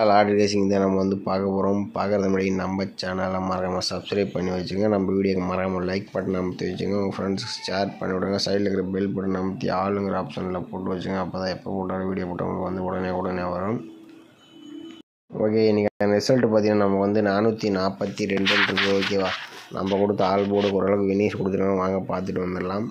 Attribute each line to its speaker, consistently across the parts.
Speaker 1: Lottery racing தான் நம்ம வந்து பார்க்க போகிறோம். பார்க்குறது முன்னாடி நம்ம சேனலை மறக்காமல் சப்ஸ்கிரைப் பண்ணி வச்சுங்க. நம்ம வீடியோக்கு மறக்காமல் லைக் பட்டன் அமைத்து வச்சுங்க. உங்கள் ஃப்ரெண்ட்ஸுக்கு ஷேர் பண்ணி விடுங்க. சைடில் இருக்கிற பெல் பட்டன் அமைத்தி ஆளுங்கிற ஆப்ஷனில் போட்டு வச்சுங்க. அப்போ தான் எப்போ போட்டாலும் வீடியோ போட்டவங்களுக்கு வந்து உடனே வரும். ஓகே, இன்றைக்கி அந்த ரிசல்ட் பார்த்திங்கன்னா நம்ம வந்து 442 இருக்குது. ஓகேவா, நம்ம கொடுத்த ஆல் போர்டுக்கு ஓரளவுக்கு வினிஷ் கொடுத்துருக்காங்க. வாங்க பார்த்துட்டு வந்துடலாம்.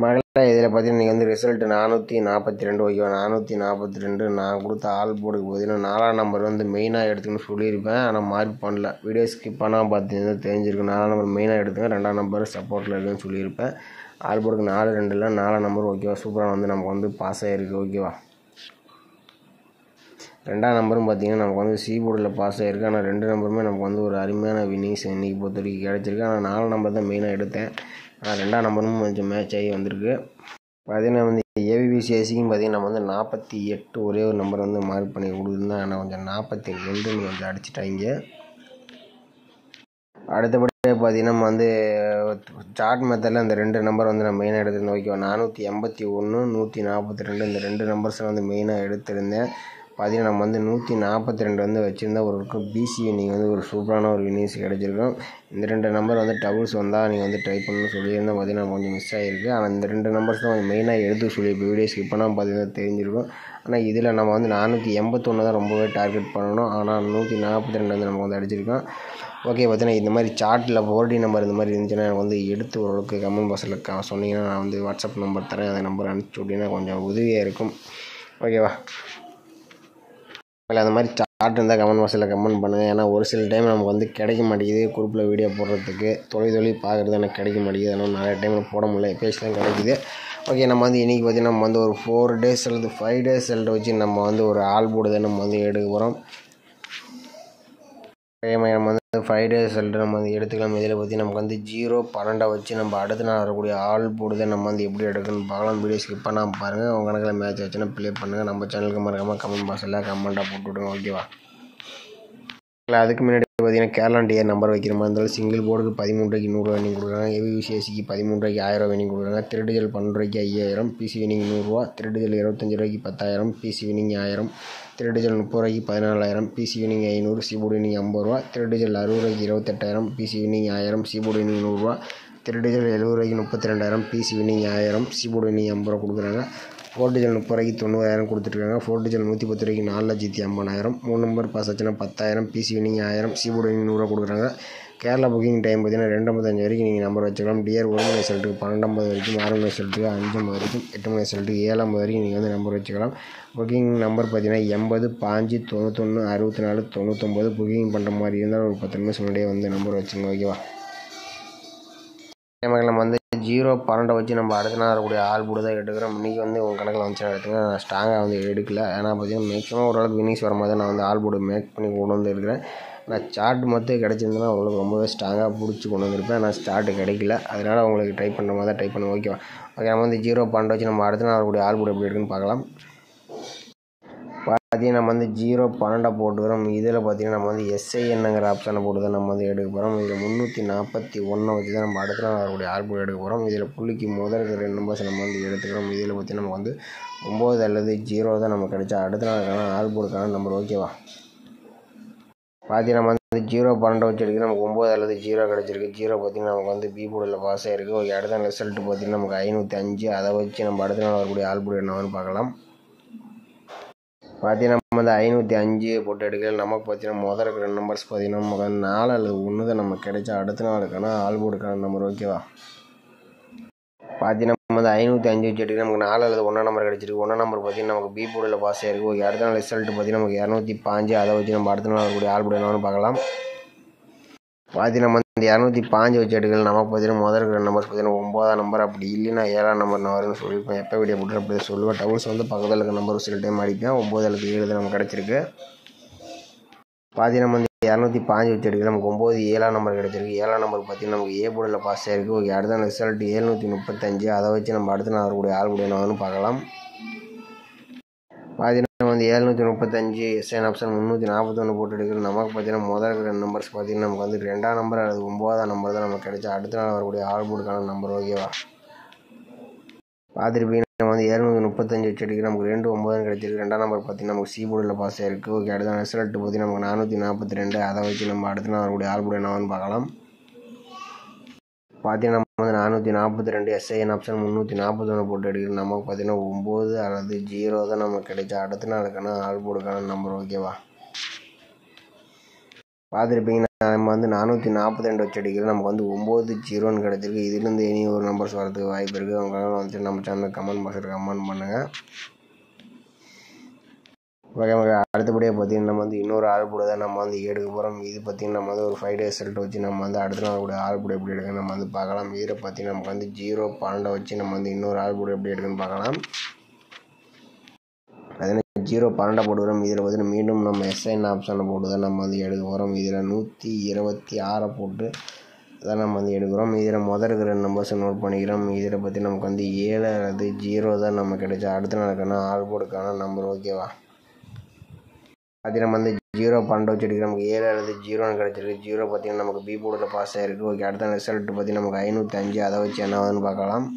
Speaker 1: மகளே, இதில் பார்த்தீங்கன்னா நீங்கள் வந்து ரிசல்ட் 442. ஓகேவா, 442 நான் கொடுத்த ஆல் போர்டுக்கு பார்த்தீங்கன்னா 4ஆம் நம்பர் வந்து மெயினாக எடுத்துக்கணும்னு சொல்லியிருப்பேன். ஆனால் மார்க் பண்ணல. வீடியோ ஸ்கிப் பண்ணால் பார்த்தீங்கன்னா தெரிஞ்சிருக்கும். 4ஆம் நம்பர் மெயினாக எடுத்துங்க, 2ஆம் நம்பர் சப்போர்ட்டில் இருக்குன்னு சொல்லியிருப்பேன். ஆல் போர்டுக்கு 4-2 4ஆம் நம்பர். ஓகேவா, சூப்பராக வந்து நமக்கு வந்து பாஸ் ஆகிருக்கு. ஓகேவா, 2ஆம் நம்பரும் பார்த்தீங்கன்னா நமக்கு வந்து சி போர்டில் பாஸ் ஆகிருக்கு. ஆனால் 2 நம்பருமே நமக்கு வந்து ஒரு அருமையான வினிங்ஸ் இன்றைக்கி பொறுத்த வரைக்கும் கிடச்சிருக்கு. ஆனால் 4 நம்பர் தான் மெயினாக எடுத்தேன். ஆனால் 2ஆம் நம்பரும் கொஞ்சம் மேட்ச் ஆகி வந்திருக்கு. பார்த்தீங்கன்னா வந்து ஏபிபிசிஐசிக்கும் பார்த்தீங்கன்னா நம்ம வந்து 48 ஒரே ஒரு நம்பர் வந்து மார்க் பண்ணி கொடுத்துருந்தேன். ஆனால் கொஞ்சம் 42 கொஞ்சம் அடிச்சிட்டாங்க. அடுத்தபடி பார்த்தீங்கன்னா நம்ம வந்து சார்ட் மெத்தடில் இந்த 2 நம்பர் வந்து நான் மெயினாக எடுத்திருந்தேன். ஓகேவா, 481 142 இந்த 2 நம்பர்ஸை வந்து மெயினாக எடுத்திருந்தேன். பார்த்தீங்கன்னா நம்ம வந்து 142 வந்து வச்சுருந்தா ஒரு பிசி நீங்கள் வந்து ஒரு சூப்பரான ஒரு வினிஸ் கிடச்சிருக்கும். இந்த 2 நம்பர் வந்து டபுள்ஸ் வந்தால் நீங்கள் வந்து ட்ரை பண்ணணும்னு சொல்லியிருந்தால் பார்த்தீங்கன்னா கொஞ்சம் மிஸ் ஆகிருக்கு. ஆனால் இந்த 2 நம்பர்ஸ் தான் கொஞ்சம் மெயினாக எடுத்து சொல்லியிருப்பேன். வீடியோ ஸ்கிப் பண்ணால் பார்த்தீங்கன்னா தெரிஞ்சிருக்கும். ஆனால் இதில் நம்ம வந்து 481 தான் ரொம்பவே டார்கெட் பண்ணணும். ஆனால் 142 வந்து நமக்கு வந்து அடிச்சிருக்கோம். ஓகே, பார்த்தீங்கன்னா இந்த மாதிரி சார்ட்டில் 4D நம்பர் இந்த மாதிரி இருந்துச்சுன்னா எனக்கு வந்து எடுத்து ஓரளவுக்கு கமெண்ட் பாக்ஸில் சொன்னீங்கன்னா நான் வந்து வாட்ஸ்அப் நம்பர் தரேன். அந்த நம்பர் அனுப்பிச்சி விட்டிங்கன்னா கொஞ்சம் உதவியாக இருக்கும். ஓகேவா, இல்லை அந்த மாதிரி சார்ட் இருந்தால் கமெண்ட் பாக்ஸில் கமெண்ட் பண்ணுங்கள். ஏன்னா ஒரு சில டைம் நமக்கு வந்து கிடைக்க மாட்டேங்குது. குரூப்பில் வீடியோ போடுறதுக்கு தொழில் பார்க்குறது எனக்கு கிடைக்க மாட்டேங்குது. அதனால் நிறைய டைமில் போட முடியல, எப்பேஸ் தான் கிடைக்குது. ஓகே, நம்ம வந்து இன்றைக்கி பார்த்திங்கன்னா நம்ம வந்து ஒரு 4 days அல்லது 5 days ரிசல்ட் வச்சு நம்ம வந்து ஒரு ஆல் போர்டு தான் நம்ம வந்து எடுக்க போகிறோம். நம்ம வந்து 5 days ரிசல்ட் நம்ம வந்து எடுத்துக்கலாம். இதில் பார்த்திங்கன்னா நமக்கு வந்து 0-12 வச்சு நம்ம அடுத்த நாள் வரக்கூடிய ஆல் போர்டு தான் நம்ம வந்து எப்படி எடுக்கணும்னு பார்க்கலாம். வீடியோ ஸ்கிப் பண்ணாமல் பாருங்கள். உங்கள் கணக்கில் மேட்ச் வச்சுன்னா ப்ளே பண்ணுங்கள். நம்ம சேனலுக்கு மறக்காமல் கமெண்ட் பாக்ஸில் கமெண்ட்டாக போட்டு விடுங்க. ஓகேவா, இல்லை அதுக்கு முன்னாடி பார்த்தீங்கன்னா கேரளா டிஆர் நம்பர் வைக்கிற மாதிரி இருந்தாலும் சிங்கிள் போர்டுக்கு 13 ரூபாய்க்கு 100 வினிங் கொடுக்குறாங்க. ஏபிசிஎஸ்சிக்கு 13 ரூபாய்க்கு 1000 வினிங் கொடுக்குறாங்க. திருட்டு ஜெல் 12 ரூபாய்க்கு 5000, பிசி வினிங் 100 ரூபா. திருட்டு ஜெல் 25 ரூபாய்க்கு 10000, பிசி வினிங் 1000. திருட்டு ஜெல் 30 ரூபாய்க்கு 14000, பிசி வினிங் 500, சிபோர்டு வினிங் 50 ரூபா. திருட்டு ஜெல் 60 ரூபாய்க்கு 28000, பிசி வினிங் 1000, சிபோர்டு வினிங் 100 ரூபா. திருட்டு ஜெல் 70 ரூபாய்க்கு 32000, பிசி வினிங் 1000, சிபோர்டு வினிங் 50 ரூபா கொடுக்குறாங்க. ஃபோர்டு ஜெல் 30 ரூபாய்க்கு 90000 கொடுத்துட்ருக்காங்க. ஃபோர்டு ஜெல் 110 ரூபாய்க்கு 4,50,000. 3 நம்பர் பாஸ் ஆச்சுன்னா 10000, பிசி வினிங் 1000, சிபோர்டு வினிங் 100 ரூபா கொடுக்குறாங்க. கேரளா புக்கிங் டைம் பார்த்தீங்கன்னா 2:55 வரைக்கும் நீங்கள் நம்பர் வச்சுக்கலாம். டிஆர் 1 மணி ரிசல்ட்டுக்கு 12:50 வரைக்கும், 6 மணி ரிசல்ட்டுக்கு 5:50 வரைக்கும், 8 மணி ரிசல்ட்டுக்கு 7:50 வரைக்கும் நீங்கள் வந்து நம்பர் வச்சுக்கலாம். புக்கிங் நம்பர் பார்த்தீங்கன்னா 80 5 91 64 99. புக்கிங் பண்ணுற மாதிரி இருந்தால் ஒரு 10 நிமிஷம் முன்னாடியே வந்து நம்பர் வச்சுங்க. ஓகேவா, நம்ம வந்து 0-12 வச்சு நம்ம அடுத்த நாள் வரக்கூடிய ஆல் போர்டு தான் எடுக்கிறோம். இன்றைக்கி வந்து உங்கள் கணக்கில் வந்துச்சுன்னா எடுத்துங்க. நான் ஸ்ட்ராங்காக வந்து எடுக்கல. ஏன்னா பார்த்தீங்கன்னா மேக்ஸிமம் ஓரளவுக்கு வினிங்ஸ் வர மாதிரி தான் நான் வந்து ஆல் போர்டு மேக் பண்ணி கொண்டு வந்து இருக்கிறேன். நான் சார்ட் மட்டும் கிடச்சிருந்தேன்னா உங்களுக்கு ரொம்பவே ஸ்ட்ராங்காக பிடிச்சி கொண்டு வந்திருப்பேன். நான் சார்ட்டு கிடைக்கல. அதனால் உங்களுக்கு ட்ரை பண்ணுற மாதிரி தான் ட்ரை பண்ணுவேன். ஓகேவா, ஓகே, நம்ம வந்து 0-12 வச்சு நம்ம அடுத்த நாள் வரக்கூடிய ஆல் போர்டு எப்படி இருக்குன்னு பார்க்கலாம். பார்த்தீங்கன்னா நம்ம வந்து 0-12 போட்டுக்கிறோம். இதில் பார்த்தீங்கன்னா நம்ம வந்து எஸ்ஐஎன்னுங்கிற ஆப்ஷனை போட்டு தான் நம்ம வந்து எடுக்க போகிறோம். இதில் 341 வச்சு தான் நம்ம அடுத்த நாள் வரக்கூடிய ஆல் போர்டு எடுக்க போகிறோம். இதில் புள்ளிக்கு முதல் 2 நம்பர்ஸ் நம்ம வந்து எடுத்துக்கிறோம். இதில் பார்த்தீங்கன்னா நமக்கு வந்து 9 அல்லது 0 தான் நம்ம கிடைச்சா அடுத்த நாளுக்கான ஆல் போர்டுக்கான நம்பர். ஓகேவா, பார்த்தீங்கன்னா நம்ம வந்து 0-12 வச்சு எடுக்க நமக்கு 9 அல்லது 0 கிடச்சிருக்கு. 0 பார்த்தீங்கன்னா நமக்கு வந்து பி போர்டில் பாஸ் ஆகிருக்கு. ஓகே, அடுத்த ரிசல்ட்டு பார்த்தீங்கன்னா நமக்கு 505. அதை வச்சு நம்ம அடுத்த நாள் வரக்கூடிய ஆல் போர்டு என்னன்னு பார்க்கலாம். பார்த்தீங்கன்னா நம்ம வந்து 505 போட்டு எடுக்கல. நமக்கு பார்த்தீங்கன்னா முதல் இருக்கிற நம்பர்ஸ் பார்த்தீங்கன்னா நமக்கு 4 அல்லது 1 தான் நம்ம கிடைச்சா அடுத்த நாளுக்கான ஆல் போர்டுக்கான நம்பர். ஓகேவா, பார்த்தீங்கன்னா நம்ம வந்து 505 வச்சு எடுக்க நமக்கு 4 அல்லது 1 நம்பர் கிடச்சிருக்கு. 1 நம்பர் பார்த்தீங்கன்னா நமக்கு பி போர்டில் பாஸ் ஆகிருக்கு. ஓகே, அடுத்த நாள் ரிசல்ட்டு பார்த்தீங்கன்னா நமக்கு 205. அதை வச்சு நம்ம அடுத்த நாள் வரக்கூடிய ஆல் போர்டு என்னன்னு பார்க்கலாம். பார்த்தீங்கன்னா நம்ம வந்து 205 வச்சு எடுக்கல. நமக்கு பார்த்தீங்கன்னா முதல் இருக்கிற நம்பர்ஸ் பார்த்தீங்கன்னா 9ஆம் நம்பர், அப்படி இல்லைன்னா 7ஆம் நம்பர் நான் வரும்னு சொல்லியிருப்பேன். எப்போ வீடியோ போட்டு அப்படி சொல்லுவேன். டபுள்ஸ் வந்து பக்கத்தில் இருக்கிற நம்பர் சில டைம் அடிப்பேன். 9 அல்லது 7 தான் நமக்கு கிடச்சிருக்கு. பார்த்தீங்கன்னா நம்ம வந்து 205 வச்சு எடுக்கல. நமக்கு 9 7ஆம் நம்பர் கிடச்சிருக்கு. 7ஆம் நம்பர் பார்த்தீங்கன்னா நமக்கு ஏ போர்டில் பாஸ் ஆகிருக்கு. ஓகே, அடுத்த ரிசல்ட் 735. அதை வச்சு நம்ம அடுத்த நாள் வரக்கூடிய ஆல் போர்டு என்னன்னு பார்க்கலாம். பார்த்தீங்கன்னா வந்து 735 எஸ்ஐன் ஆப்ஷன் 341 போட்டு எடுக்கிறோம். நமக்கு பார்த்தீங்கன்னா முதல் இருக்கிற நம்பர்ஸ் பார்த்தீங்கன்னா நமக்கு வந்து 2ஆம் நம்பர் அல்லது 9ஆம் நம்பர் தான் நமக்கு கிடைச்சா அடுத்த நாள் வரக்கூடிய ஆல் போர்டுக்கான நம்பர். ஓகேவா, பார்த்துருப்பீங்க. நம்ம வந்து 235 வச்சு அடிக்க நமக்கு 2-9 கிடைச்சிருக்கு. 2ஆம் நம்பர் பார்த்தீங்கன்னா நமக்கு சி போர்டில் பாஸ் ஆகிருக்கு. ஓகே, அடுத்த ரிசல்ட் பார்த்தீங்கன்னா நமக்கு 442. அதை வச்சு நம்ம அடுத்த நாள் வரக்கூடிய ஆள் போர்டு என்னன்னு பார்க்கலாம். பார்த்தீங்கன்னா நம்ம வந்து 442 SIN ஆப்ஷன் 341 போட்டு எடுக்கிறது. நமக்கு பார்த்தீங்கன்னா 9 அல்லது 0 தான் நமக்கு கிடைச்சா அடுத்த நாளுக்கான ஆள் போர்டுக்கான நம்பர். ஓகேவா, பார்த்துருப்பீங்கன்னா நம்ம வந்து 442 வச்சு அடிக்கிறது. நமக்கு வந்து 9-0 கிடச்சிருக்கு. இதுலேருந்து இனி ஒரு நம்பர்ஸ் வரதுக்கு வாய்ப்பு இருக்குது. அவங்களால வந்துட்டு நம்ம சேனல் கமெண்ட் பாக்ஸில் கமெண்ட் பண்ணுங்கள். ஓகே, அடுத்தபடியாக பார்த்தீங்கன்னா நம்ம வந்து இன்னொரு ஆள் போர்டு தான் நம்ம வந்து எடுக்க போகிறோம். இது பார்த்திங்கன்னா நம்ம வந்து ஒரு 5 days ரிசல்ட் வச்சு நம்ம வந்து அடுத்த நாள் கூட ஆள் போர்டு எப்படி எடுக்க நம்ம வந்து பார்க்கலாம். இதில் பார்த்திங்கன்னா நமக்கு வந்து 0-12 வச்சு நம்ம வந்து இன்னொரு ஆள் போர்டு எப்படி எடுக்குன்னு பார்க்கலாம். அதனால் 0-12 போடுகிறோம். இதில் பார்த்தீங்கன்னா மீண்டும் நம்ம SIN ஆப்ஷனை போட்டு தான் நம்ம வந்து எடுக்க போகிறோம். இதில் 126 போட்டு தான் நம்ம வந்து எடுக்கிறோம். இதில் முதல் இருக்கிற நம்பர்ஸை நோட் பண்ணிக்கிறோம். இதில் பார்த்தீங்கன்னா நமக்கு வந்து 7 அல்லது 0 தான் நம்ம கிடைச்சா அடுத்த நாளுக்கான ஆள் போர்டுக்கான நம்பர். ஓகேவா, அது நம்ம வந்து 0-12 வச்சு எடுக்கிறோம். நமக்கு 7 அல்லது 0 கிடச்சிருக்கு. 0 பார்த்தீங்கன்னா நமக்கு பி போர்டில் பாஸ் ஆகிருக்கு. ஓகே, அடுத்த ரிசல்ட் பார்த்தீங்கன்னா நமக்கு 505. அதை வச்சு என்ன ஆகுதுன்னு பார்க்கலாம்.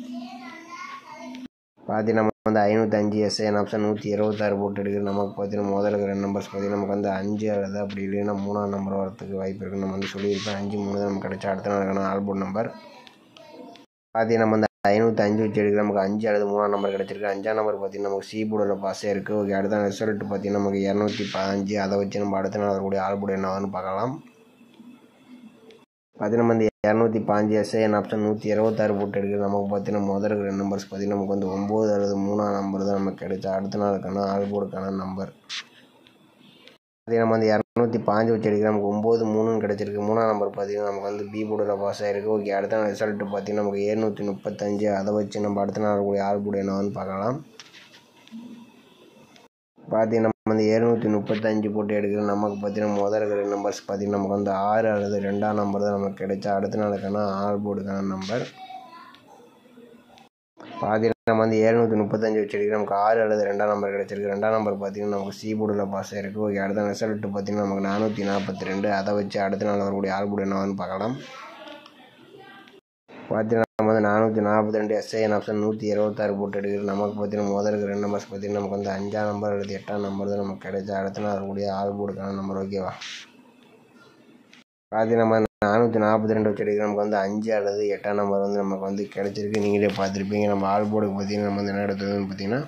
Speaker 1: பார்த்தீங்கன்னா நம்ம வந்து 505 SIN ஆப்ஷன் 126 போட்டு எடுக்கிறது. நமக்கு பார்த்தீங்கன்னா முதல்ல இருக்கிற நம்பர்ஸ் பார்த்தீங்கன்னா நமக்கு வந்து 5 அல்லது அப்படி இல்லைன்னா 3ஆம் நம்பர் வரத்துக்கு வாய்ப்பு இருக்குது. நம்ம வந்து சொல்லியிருப்பேன் 5-3 தான் நமக்கு கிடைச்சா அடுத்த நாளுக்கான ஆல் போர்டு நம்பர். பார்த்தீங்கன்னா நம்ம வந்து 505 வச்சு எடுக்கிற நமக்கு 5 அல்லது 3ஆம் நம்பர் கிடச்சிருக்கு. 5ஆம் நம்பர் பார்த்தீங்கன்னா நமக்கு சி போர்டில் பாஸ் ஆகிருக்கு. ஓகே, அடுத்த ரிசல்ட் பார்த்தீங்கன்னா நமக்கு 215. அதை வச்சு நம்ம அடுத்த நாள் வரக்கூடிய ஆல் போர்டு என்னன்னு பார்க்கலாம். பார்த்தீங்கன்னா நம்ம வந்து 215 SIN ஆப்ஷன் 126 போட்டு எடுக்கிறது. நமக்கு பார்த்தீங்கன்னா முதல்ல இருக்கிற நம்பர்ஸ் பார்த்தீங்கன்னா நமக்கு வந்து 9 அல்லது 3ஆம் நம்பர் தான் நமக்கு கிடைச்சா அடுத்த நாளுக்கான ஆல் போர்டுக்கான நம்பர். அதே நம்ம வந்து 215 வச்சு எடுக்கிறோம். நமக்கு 9-3 கிடச்சிருக்கு. 3ஆம் நம்பர் பார்த்தீங்கன்னா நமக்கு வந்து பி போர்டில் பாஸ் ஆகிருக்கு. ஓகே, அடுத்த நாள் ரிசல்ட் பார்த்தீங்கன்னா நமக்கு 735. அதை வச்சு நம்ம அடுத்த நாள் வரக்கூடிய ஆல் போர்டு என்னன்னு பார்க்கலாம். பார்த்தீங்கன்னா நம்ம வந்து 735 போட்டு எடுக்கிறோம். நமக்கு பார்த்தீங்கன்னா முதல்ல இருக்கிற நம்பர்ஸ் பார்த்தீங்கன்னா நமக்கு வந்து 6 அல்லது 2ஆம் நம்பர் தான் நமக்கு கிடைச்சா அடுத்த நாளுக்கான ஆல் போர்டுக்கான நம்பர். பார்த்தீங்கன்னா நம்ம வந்து 735 வச்சு எடுக்கிறோம். நமக்கு 6 அல்லது 2ஆம் நம்பர் கிடச்சிருக்கு. 2ஆம் நம்பர் பார்த்தீங்கன்னா நமக்கு சி போர்டில் பாஸ் ஆகிருக்கு. ஓகே, அடுத்த ரிசல்ட் பார்த்தீங்கன்னா நமக்கு 442. அதை வச்சு அடுத்த நாள் வரக்கூடிய ஆல் போர்டு என்னன்னு பார்க்கலாம். பார்த்தீங்கன்னா நம்ம வந்து 442 SIN ஆப்ஷன் 126 போட்டு எடுக்கிறது. நமக்கு பார்த்தீங்கன்னா முதல்ல இருக்கிற 2 நம்பர்ஸ் பார்த்தீங்கன்னா நமக்கு வந்து 5ஆம் நம்பர் அல்லது 8ஆம் நம்பர் தான் நமக்கு கிடைச்சா அடுத்த நாள் வரக்கூடிய ஆல் போர்டுக்கான நம்பர். ஓகேவா, பார்த்தீங்கன்னா நம்ம 442 வச்சு எடுக்கிறோம். நமக்கு வந்து 5 அல்லது 8ஆம் நம்பர் வந்து நமக்கு வந்து கிடைச்சிருக்கு. நீங்களே பார்த்துருப்பீங்க. நம்ம ஆல் போர்டுக்கு பார்த்தீங்கன்னா நம்ம வந்து என்ன எடுத்ததுன்னு பார்த்தீங்கன்னா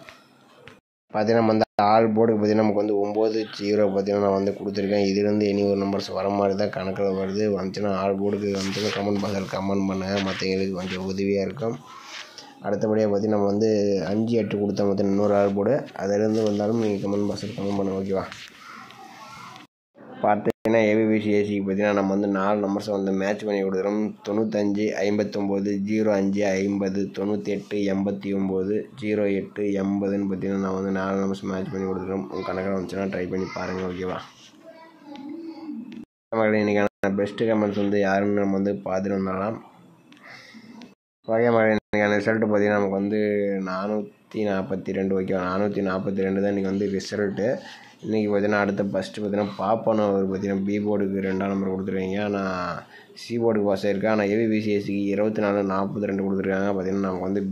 Speaker 1: நம்ம வந்து ஆல் போர்டுக்கு பார்த்தீங்கன்னா நமக்கு வந்து 9-0 பார்த்தீங்கன்னா நான் வந்து கொடுத்துருக்கேன். இதுலேருந்து இனி ஒரு நம்பர்ஸ் வர மாதிரி தான் கணக்கில் வருது. வந்துச்சுன்னா ஆல் போர்டுக்கு வந்துச்சுன்னா கமெண்ட் பாக்ஸில் கமெண்ட் பண்ணுங்கள். மற்றவங்களுக்கு கொஞ்சம் உதவியாக இருக்கும். அடுத்தபடியாக பார்த்தீங்கன்னா நம்ம வந்து 5-8 கொடுத்தா மொத்தம் இன்னொரு ஆல் போர்டு. அதிலேருந்து வந்தாலும் நீங்கள் கமெண்ட் பாக்ஸில் கமெண்ட் பண்ணுங்கள். ஓகேவா, பார்த்தீங்கன்னா ABBC ACக்கு பார்த்தீங்கன்னா நம்ம வந்து 4 நம்பர்ஸை வந்து மேட்ச் பண்ணி கொடுக்குறோம். 95, 59, 05, 50, 98, 89, 08, 80ன்னு பார்த்தீங்கன்னா நான் வந்து 4 நம்பர்ஸ் மேட்ச் பண்ணி கொடுக்குறோம். உங்கள் கணக்கில் வந்துச்சுன்னா ட்ரை பண்ணி பாருங்கள். ஓகேவா, நம்ம இன்றைக்கான பெஸ்ட்டு கமெண்ட்ஸ் வந்து யாருன்னு நம்ம வந்து பார்த்துட்டு வந்துடலாம். ஓகே, இன்றைக்கான ரிசல்ட்டு பார்த்தீங்கன்னா நமக்கு வந்து 442. ஓகேவா, 442 தான் இன்றைக்கி வந்து ரிசல்ட்டு. இன்றைக்கி பார்த்தீங்கன்னா அடுத்த ஃபஸ்ட்டு பார்த்தீங்கன்னா பாப்பான ஒரு பார்த்தீங்கன்னா பி போர்டுக்கு 2ஆம் நம்பர் கொடுத்துருக்கீங்க. ஆனால் சி போர்டுக்கு பாஸ் ஆகிருக்கு. ஆனால் ABBC ACக்கு 24-42 கொடுத்துருக்காங்க. பார்த்தீங்கன்னா நமக்கு வந்து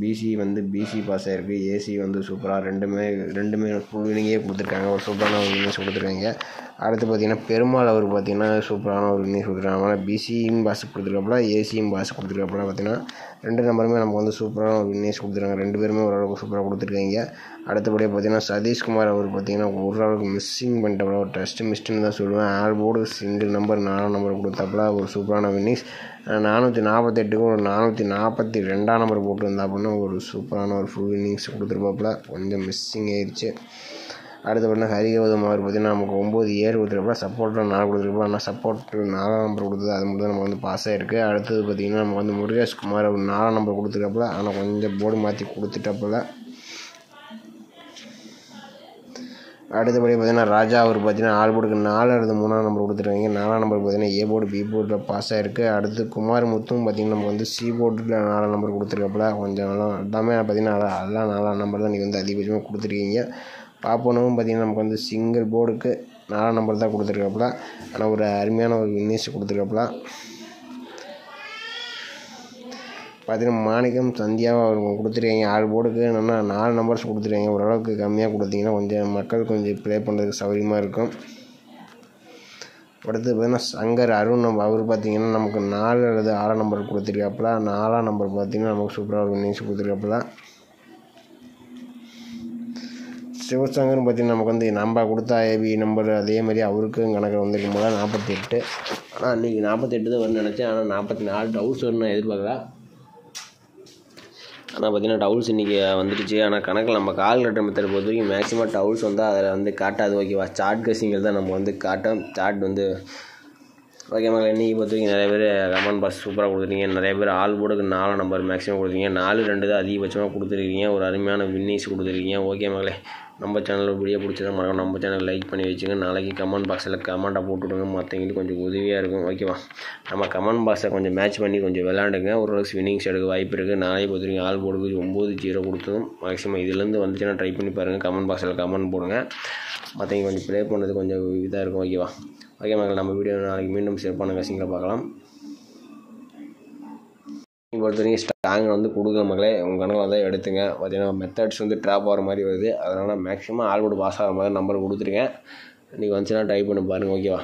Speaker 1: பிசி பாஸ் ஆகிருக்கு. ஏசி வந்து சூப்பராக ரெண்டுமே ஃபுல் வினிங்கே கொடுத்துருக்காங்க. ஒரு சூப்பரான ஒரு வினிங்ஸ் கொடுத்துருக்காங்க. அடுத்து பார்த்தீங்கன்னா பெருமாள் அவர் பார்த்தீங்கன்னா சூப்பரான ஒரு வினிங்ஸ் கொடுத்துருக்காங்க. அதனால் பிசியும் பாஸ் கொடுத்துருக்காப்புல, ஏசியும் பாஸ் கொடுத்துருக்காப்புல. பார்த்தீங்கன்னா 2 நம்பருமே நமக்கு வந்து சூப்பரான ஒரு வினிங்ஸ் கொடுத்துருக்காங்க. 2 பேருமே ஓரளவுக்கு சூப்பராக கொடுத்துருக்காங்க. அடுத்தபடியாக பார்த்தீங்கன்னா சதீஷ்குமார் அவர் பார்த்தீங்கன்னா ஓரளவுக்கு மிஸ்ஸிங் பண்ணிட்டாப்புல. ஒரு டெஸ்ட்டு மிஸ்ட்டுன்னு தான் சொல்லுவேன். ஆல் போர்டு சிங்கிள் நம்பர் 4ஆம் நம்பர் கொடுத்தாப்புல. ஒரு சூப்பரான வின்னிங்ஸ். 448க்கும் ஒரு 442ஆம் நம்பர் போட்டு இருந்தாப்புன்னா ஒரு சூப்பரான ஒரு ஃபுல் வின்னிங்ஸ் கொடுத்துருப்பாப்புல. கொஞ்சம் மிஸ்ஸிங் ஆயிடுச்சு. அடுத்து பார்த்தீங்கன்னா ஹரிகௌதம் அவர் பார்த்தீங்கன்னா நமக்கு 9-7 கொடுத்துருப்பாப்புல. சப்போர்ட்டில் 4 கொடுத்துருப்போம். ஆனால் சப்போர்ட் 4ஆம் நம்பர் கொடுத்தது அது மட்டும் தான் நமக்கு வந்து பாஸ் ஆகிருக்கு. அடுத்தது பார்த்தீங்கன்னா நமக்கு வந்து முருகேஷ்குமார் அவர் 4ஆம் நம்பர் கொடுத்துருக்காப்புல. ஆனால் கொஞ்சம் போர்டு மாற்றி கொடுத்துட்டாப்புல. அடுத்தபடி பார்த்தீங்கன்னா ராஜா அவர் பார்த்தீங்கன்னா ஆல் போர்டுக்கு 4 அல்லது 3ஆம் நம்பர் கொடுத்துருக்காங்க. 4ஆம் நம்பர் பார்த்தீங்கன்னா ஏ போர்டு பி போர்டில் பாஸ் ஆகிருக்கு. அடுத்து குமார் முத்தும் பார்த்தீங்கன்னா நமக்கு வந்து சி போர்டில் 4ஆம் நம்பர் கொடுத்துருக்காப்புல. கொஞ்சம் எல்லாமே பார்த்தீங்கன்னா எல்லாம் 4ஆம் நம்பர் தான் நீங்கள் வந்து அதிகபட்சமாக கொடுத்துருக்கீங்க. பாப்பனவும் பார்த்தீங்கன்னா நமக்கு வந்து சிங்கிள் போர்டுக்கு 4ஆம் நம்பர் தான் கொடுத்துருக்காப்புல. ஆனால் ஒரு அருமையான ஒரு வின்னிங்ஸ் கொடுத்துருக்காப்புல. பார்த்தீங்கன்னா மாணிக்கம் சந்தியாவும் அவங்க கொடுத்துருக்கீங்க. 6 போர்டுக்கு என்னென்னா 4 நம்பர்ஸ் கொடுத்துருக்கீங்க. ஓரளவுக்கு கம்மியாக கொடுத்தீங்கன்னா கொஞ்சம் மக்கள் கொஞ்சம் ப்ளே பண்ணுறதுக்கு சௌகரியமாக இருக்கும். அடுத்து பார்த்தீங்கன்னா சங்கர் அருண் அவர் பார்த்தீங்கன்னா நமக்கு 4 அல்லது 6 நம்பர் கொடுத்துருக்காப்புல. 4ஆம் நம்பர் பார்த்தீங்கன்னா நமக்கு சூப்பராக ஒரு வின்னிங்ஸ் கொடுத்துருக்காப்புல. சிவசங்கர்னு பார்த்தீங்கன்னா நமக்கு வந்து நம்ம கொடுத்த ஏபி நம்பர் அதே மாதிரி அவருக்கும் கணக்கில் வந்திருக்கும் போது 48. ஆனால் இன்றைக்கி 48 தான் வரும்னு நினச்சேன். ஆனால் 44 டவுல்ஸ் வரும்னு நான் எதிர்பார்க்கல. ஆனால் பார்த்தீங்கன்னா டவுல்ஸ் இன்றைக்கி வந்துடுச்சு. ஆனால் கணக்கில் நம்ம கால் கட்டுற மெத்தட் பொறுத்த வரைக்கும் மேக்ஸிமம் டவுல்ஸ் வந்து அதில் வந்து காட்டாது. ஓகேவா, சார்ட் கசிங்கிறது தான் நம்ம வந்து காட்டும். சார்ட் வந்து ஓகே மக்களை, இன்றைக்கி பொறுத்த வரைக்கும் நிறைய பேர் கமெண்ட் பாக்ஸ் சூப்பராக கொடுத்துருக்கீங்க. நிறைய பேர் ஆல் போர்டுக்கு 4 நம்பர் மேக்ஸிமம் கொடுத்துருக்கீங்க. 4-2 தான் அதிகபட்சமாக கொடுத்துருக்கீங்க. ஒரு அருமையான வின்னிங்ஸ் கொடுத்துருக்கீங்க. ஓகே மக்களை, நம்ம சேனலில் வீடியோ பிடிச்சதான் மறக்காம நம்ம சேனல் லைக் பண்ணி வச்சுங்க. நாளைக்கு கமெண்ட் பாக்ஸில் கமெண்ட்டாக போட்டுவிடுங்க. மற்றவங்களுக்கு கொஞ்சம் உதவியாக இருக்கும். ஓகேவா, நம்ம கமெண்ட் பாக்ஸை கொஞ்சம் மேட்ச் பண்ணி கொஞ்சம் விளாண்டுங்க. ஓரளவுக்கு வின்னிங்ஸ் எடுக்க வாய்ப்பு இருக்குது. நாளைக்கு பொறுத்த வரைக்கும் ஆல் போர்டுக்கு 9-0 கொடுத்ததும் மேக்ஸிமம் இதுலேருந்து வந்துச்சுன்னா ட்ரை பண்ணி பாருங்கள். கமெண்ட் பாக்ஸில் கமெண்ட் போடுங்க. மற்றவங்க கொஞ்சம் ப்ளே பண்ணுறது கொஞ்சம் இதாக இருக்கும். ஓகேவா, ஓகே மக்கள், நம்ம வீடியோ நாளைக்கு மீண்டும் சிறப்பான கசிங்களை பார்க்கலாம். பொறுத்த வரைக்கும் ஸ்ட்ராங் வந்து கொடுக்க மக்களே, உங்கள் கணக்கில் வந்து எடுத்துங்க. பார்த்தீங்கன்னா மெத்தட்ஸ் வந்து ட்ராப் ஆகிற மாதிரி வருது. அதனால் மேக்ஸிமம் ஆல் போர்டு பாஸ் ஆகிற மாதிரி நம்பர் கொடுத்துருங்க. இன்றைக்கி வந்துச்சுன்னா ட்ரை பண்ணி பாருங்கள். ஓகேவா.